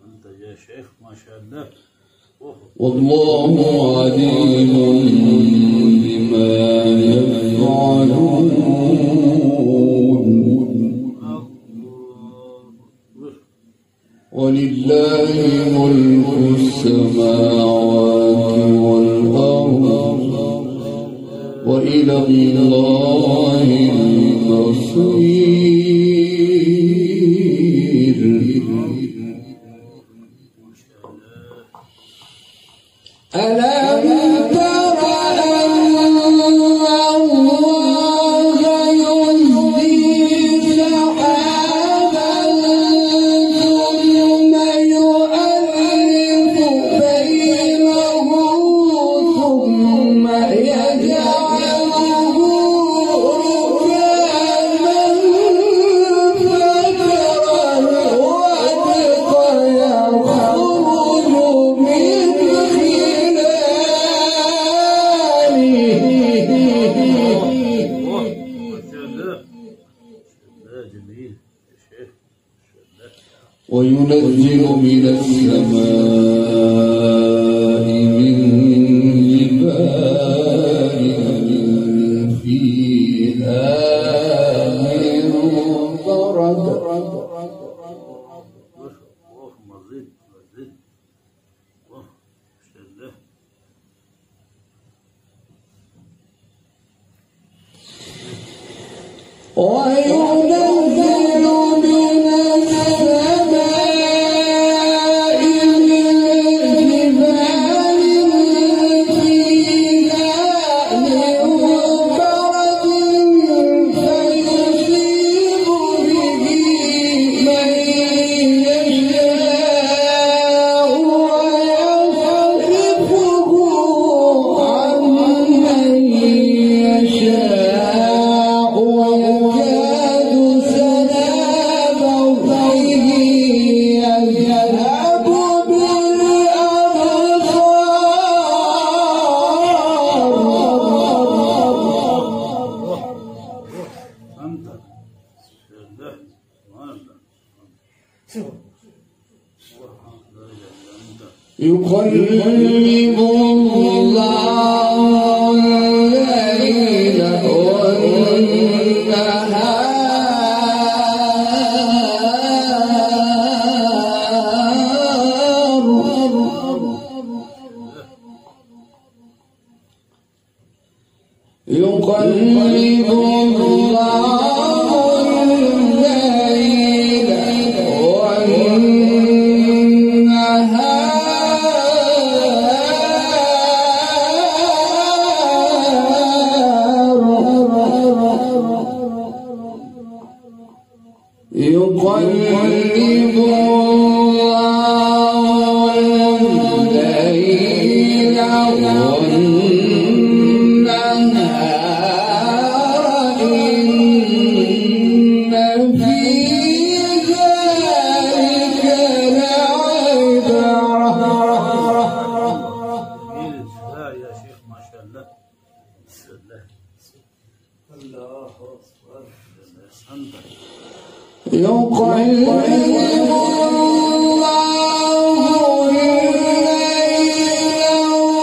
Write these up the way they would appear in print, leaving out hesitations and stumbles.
أنت يا شيخ ما شاء الله. والله عليم بما يفعلون. ولله ملك السماوات والأرض وإلى الله المصير. ألم تر أن الله يزجي سحابا ثم يؤلف بينه ثم يجعله ركاما فترى الودق يخرج من وينزل من السماء من جبال فيها من برد. وينزل من السماء من جبال فيها من برد فيصيب به من يشاء ويصرفه عن من يشاء ويكاد سنا موته يذهب بالأبصار. يقلب الله الليل يقلب الله الليل والنهار يقلب الله الليل والنهار إن في ذلك لعبرة. يا شيخ ما شاء الله. الله أكبر. يقلب الله الليل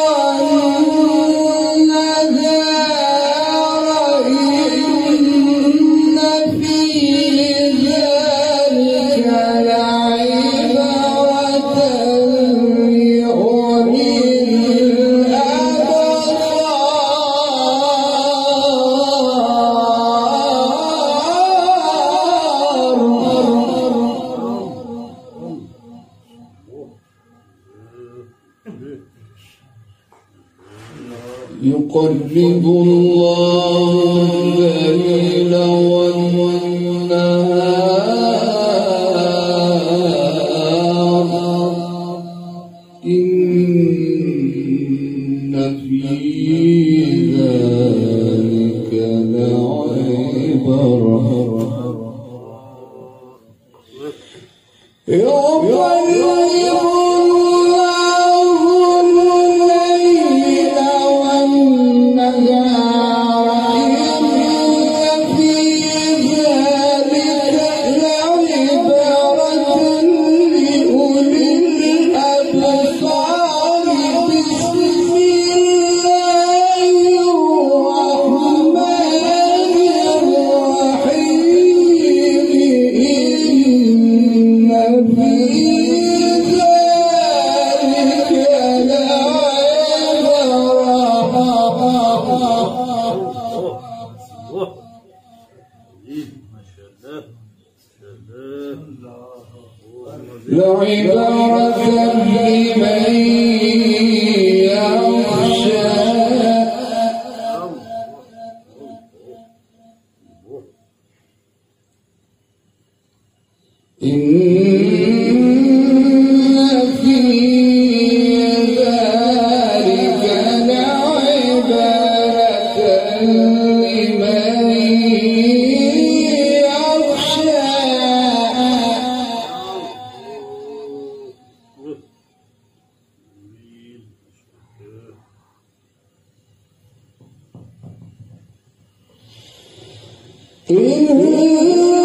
والنهار إن في ذلك لعبرة لأولي الأبصار. يقلب الله الليل والنهار إن في ذلك لعبرة لعبرة لمن يخشى إن في ذلك لعبرة لمن يخشى إن